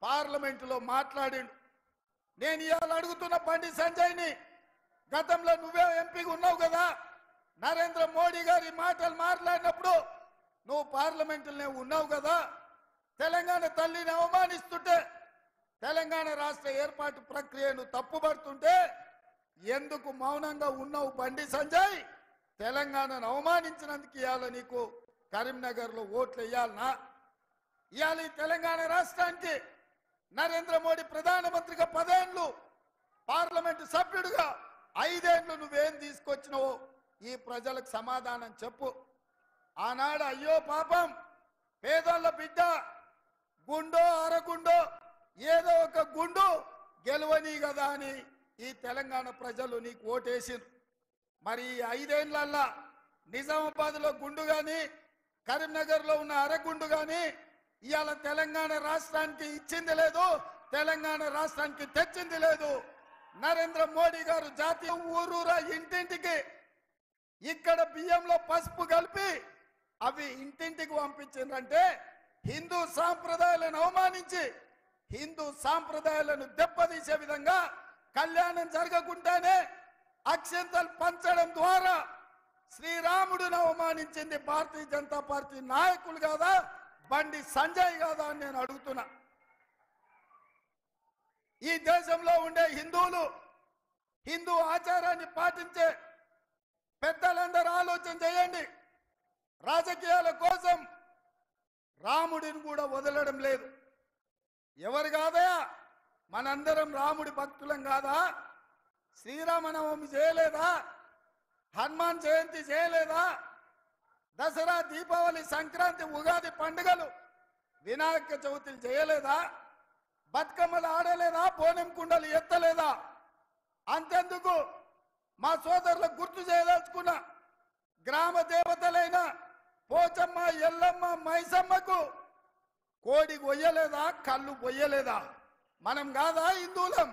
పార్లమెంటులో మాట్లాడిండు. నేను ఇవాళ అడుగుతున్న బండి సంజయ్ని, గతంలో నువ్వే ఎంపీగా ఉన్నావు కదా, నరేంద్ర మోడీ గారి మాటలు మాట్లాడినప్పుడు నువ్వు పార్లమెంటులోనే ఉన్నావు కదా, తెలంగాణ తల్లిని అవమానిస్తుంటే, తెలంగాణ రాష్ట్ర ఏర్పాటు ప్రక్రియను తప్పుపడుతుంటే ఎందుకు మౌనంగా ఉన్నావు బండి సంజయ్? తెలంగాణను అవమానించినందుకు ఇవాళ నీకు కరీంనగర్లో ఓట్లు వేయాలనా? ఇవాళ ఈ తెలంగాణ రాష్ట్రానికి నరేంద్ర మోడీ ప్రధానమంత్రిగా 10 ఏళ్ళు, పార్లమెంటు సభ్యుడిగా 5 ఏళ్ళు నువ్వేం తీసుకొచ్చినావో ఈ ప్రజలకు సమాధానం చెప్పు. ఆనాడు అయ్యో పాపం పేదోళ్ళ బిడ్డ గుండో అరగుండో ఏదో ఒక గుండు గెలవని కదా అని ఈ తెలంగాణ ప్రజలు నీకు ఓటేసిండ్రు. మరి ఈ 5 ఏళ్లల్లా నిజామాబాద్లో గుండు కానీ, కరీంనగర్లో ఉన్న అరగుండు కానీ ఇవాళ తెలంగాణ రాష్ట్రానికి ఇచ్చింది లేదు, తెలంగాణ రాష్ట్రానికి తెచ్చింది లేదు. నరేంద్ర మోడీ గారు జాతీయ ఊరూరా ఇంటింటికి ఇక్కడ బియ్యంలో పసుపు కలిపి అవి ఇంటింటికి పంపించిందంటే హిందూ సాంప్రదాయాలను అవమానించి, హిందూ సాంప్రదాయాలను దెబ్బతీసే విధంగా కళ్యాణం జరగకుండానే అక్షంతలు పంచడం ద్వారా శ్రీరాముడిని అవమానించింది భారతీయ జనతా పార్టీ నాయకులు కాదా, బండి సంజయ్ కాదా అని నేను అడుగుతున్నా. ఈ దేశంలో ఉండే హిందువులు, హిందూ ఆచారాన్ని పాటించే పెద్దలందరూ ఆలోచన చేయండి. రాజకీయాల కోసం రాముడిని కూడా వదలడం లేదు. ఎవరు కాదయా? మనందరం రాముడి భక్తులం కాదా? శ్రీరామనవమి చేయలేదా? హనుమాన్ జయంతి చేయలేదా? దసరా, దీపావళి, సంక్రాంతి, ఉగాది పండుగలు, వినాయక చవితిలు చేయలేదా? బతుకమ్మలు ఆడలేదా? బోనం కుండలు ఎత్తలేదా? అంతెందుకు మా సోదరులకు గుర్తు చేయదలుచుకున్న గ్రామ దేవతలైన పోచమ్మ, ఎల్లమ్మ, మైసమ్మకు కోడి కొయ్యలేదా? కళ్ళు పొయ్యలేదా? మనం కాదా హిందువులం?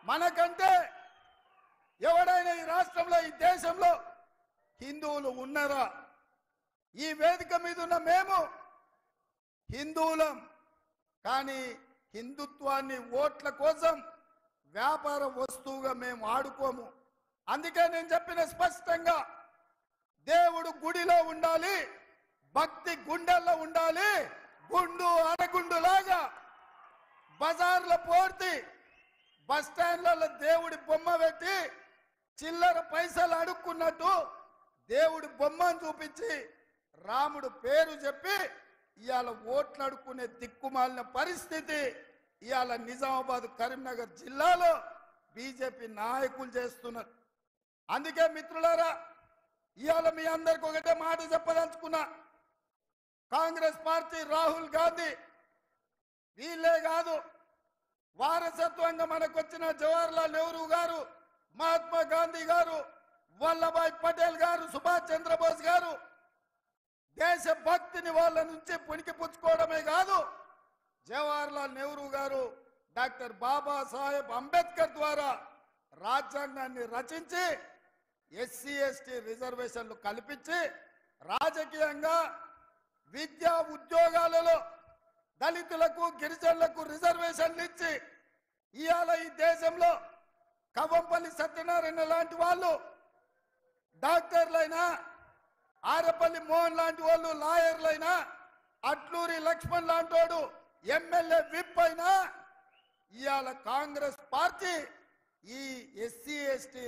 మనకంటే ఎవడైనా ఈ రాష్ట్రంలో, ఈ దేశంలో హిందువులు ఉన్నారా? ఈ వేదిక మీద ఉన్న మేము హిందువులం, కానీ హిందుత్వాన్ని ఓట్ల కోసం వ్యాపార వస్తువుగా మేము ఆడుకోము. అందుకే నేను చెప్పిన స్పష్టంగా, దేవుడు గుడిలో ఉండాలి, భక్తి గుండెల్లో ఉండాలి. గుండు అరగుండులాగా బజార్లో పోర్తి, బస్ స్టాండ్లలో దేవుడి బొమ్మ పెట్టి చిల్లర పైసలు అడుక్కున్నట్టు దేవుడి బొమ్మను చూపించి రాముడు పేరు చెప్పి ఇవాళ ఓట్లు అడుక్కునే దిక్కుమాలిన పరిస్థితి ఇవాళ నిజామాబాద్, కరీంనగర్ జిల్లాలో బీజేపీ నాయకులు చేస్తున్నారు. అందుకే మిత్రులారా, ఇవాళ మీ అందరికి ఒకటే మాట చెప్పదలుచుకున్నా. కాంగ్రెస్ పార్టీ, రాహుల్ గాంధీ వీళ్ళే కాదు, వారసత్వంగా మనకు వచ్చిన జవహర్లాల్ నెహ్రూ గారు, మహాత్మా గాంధీ గారు, వల్లభాయ్ పటేల్ గారు, సుభాష్ చంద్రబోస్ గారు దేశభక్తిని వాళ్ళ నుంచి పుణికిపుచ్చుకోవడమే కాదు, జవహర్లాల్ నెహ్రూ గారు డాక్టర్ బాబాసాహెబ్ అంబేద్కర్ ద్వారా రాజ్యాంగాన్ని రచించి ఎస్సీ ఎస్టీ రిజర్వేషన్లు కల్పించి రాజకీయంగా, విద్యా ఉద్యోగాలలో దళితులకు, గిరిజనులకు రిజర్వేషన్లు ఇచ్చి ఇవాళ ఈ దేశంలో కవంపల్లి సత్యనారాయణ లాంటి వాళ్ళు డాక్టర్లైనా, ఆరపల్లి మోహన్ లాంటి వాళ్ళు లాయర్లైనా, అట్లూరి లక్ష్మణ్ లాంటి వాడు ఎమ్మెల్యే విప్ అయినా ఇవాళ కాంగ్రెస్ పార్టీ ఈ ఎస్సీ ఎస్టీ